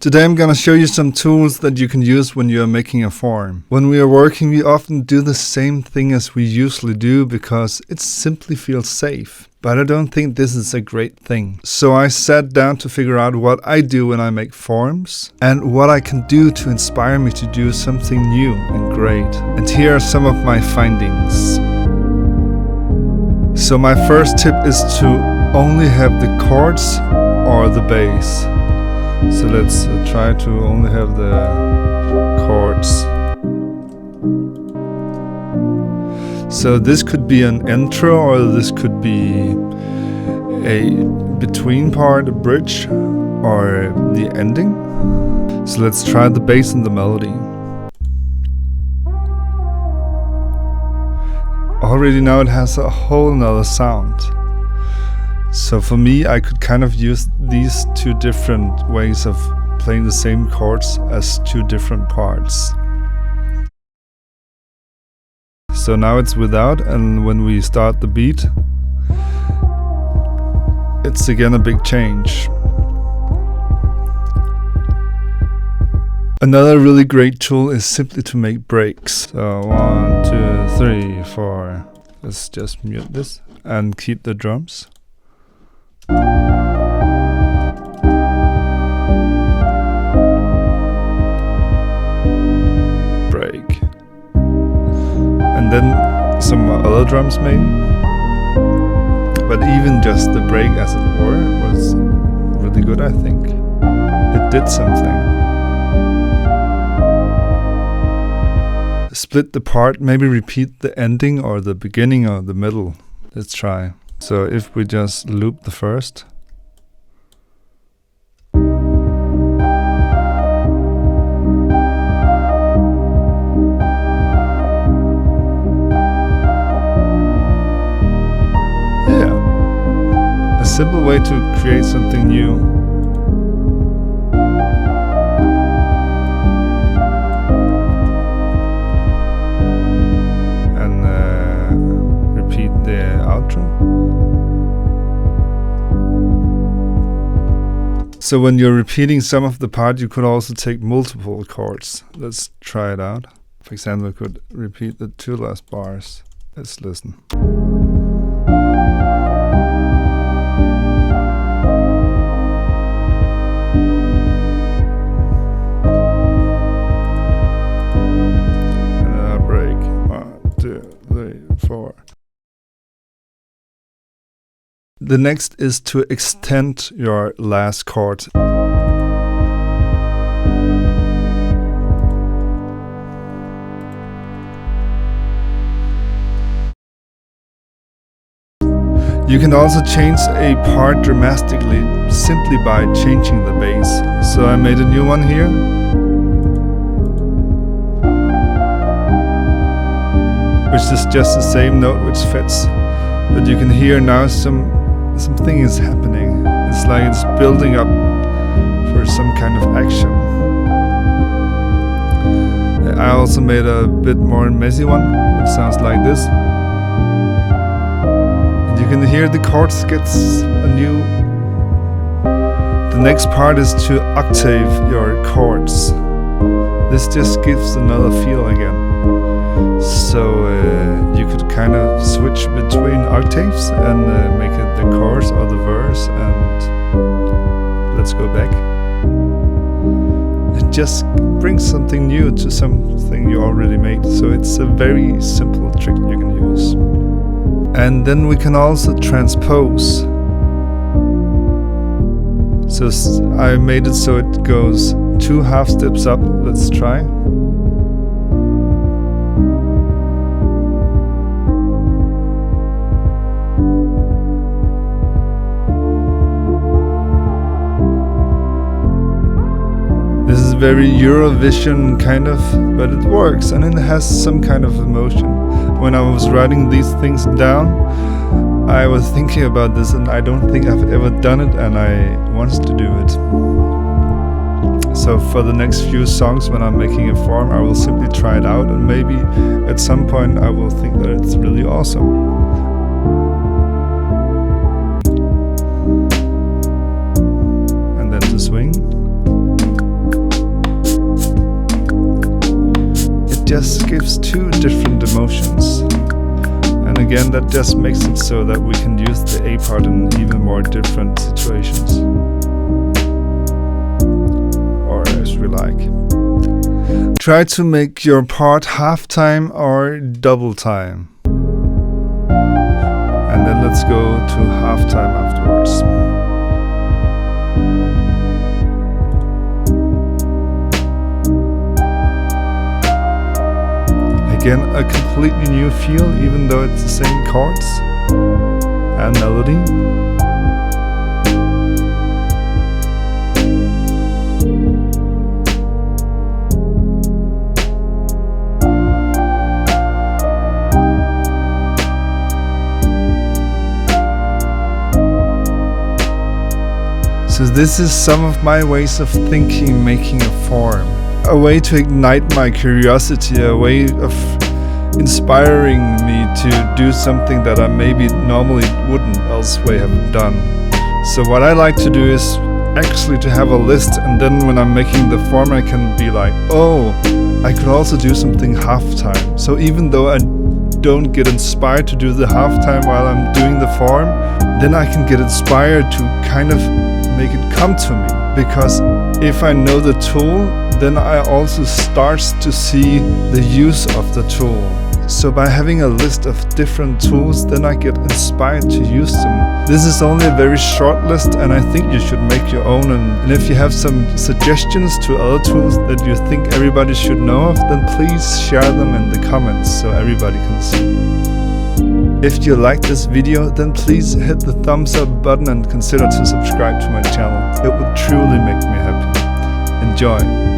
Today I'm gonna show you some tools that you can use when you are making a form. When we are working, we often do the same thing as we usually do because it simply feels safe. But I don't think this is a great thing. So I sat down to figure out what I do when I make forms and what I can do to inspire me to do something new and great. And here are some of my findings. So my first tip is to only have the chords or the bass. So let's try to only have the chords. So this could be an intro, or this could be a between part, a bridge, or the ending. So let's try the bass and the melody. Already now it has a whole nother sound. So for me, I could kind of use these two different ways of playing the same chords as two different parts. So now it's without, and when we start the beat, it's again a big change. Another really great tool is simply to make breaks. So 1, 2, 3, 4. Let's just mute this and keep the drums. Break. And then some other drums maybe. But even just the break, as it were, was really good, I think. It did something. Split the part, maybe repeat the ending or the beginning or the middle. Let's try. So if we just loop the first. Yeah, a simple way to create something new. And repeat the outro. So when you're repeating some of the part, you could also take multiple chords. Let's try it out. For example, we could repeat the two last bars. Let's listen. And a break. 1, 2, 3, 4. The next is to extend your last chord. You can also change a part dramatically simply by changing the bass. So I made a new one here. Which is just the same note which fits. But you can hear now something is happening. It's like it's building up for some kind of action. I also made a bit more messy one, which sounds like this. And you can hear the chords gets a new. The next part is to octave your chords. This just gives another feel again. So you could kind of switch between octaves and make it the chorus or the verse, and let's go back. It just brings something new to something you already made, so it's a very simple trick you can use. And then we can also transpose. So I made it so it goes 2 half steps up. Let's try. This is very Eurovision kind of, but it works and it has some kind of emotion. When I was writing these things down, I was thinking about this, and I don't think I've ever done it, and I want to do it. So for the next few songs, when I'm making a form, I will simply try it out, and maybe at some point I will think that it's really awesome. And then to swing. just gives two different emotions. And again, that just makes it so that we can use the A part in even more different situations. Or as we like. Try to make your part half time or double time. And then let's go to half time afterwards. Again, a completely new feel, even though it's the same chords and melody. So this is some of my ways of thinking, making a form. A way to ignite my curiosity, a way of inspiring me to do something that I maybe normally wouldn't elsewhere have done. So what I like to do is actually to have a list, and then when I'm making the form I can be like, oh, I could also do something half time. So even though I don't get inspired to do the half time while I'm doing the form, then I can get inspired to kind of make it come to me. Because if I know the tool, then I also start to see the use of the tool. So by having a list of different tools, then I get inspired to use them. This is only a very short list, and I think you should make your own. And if you have some suggestions to other tools that you think everybody should know of, then please share them in the comments so everybody can see. If you like this video, then please hit the thumbs up button and consider to subscribe to my channel. It would truly make me happy. Enjoy!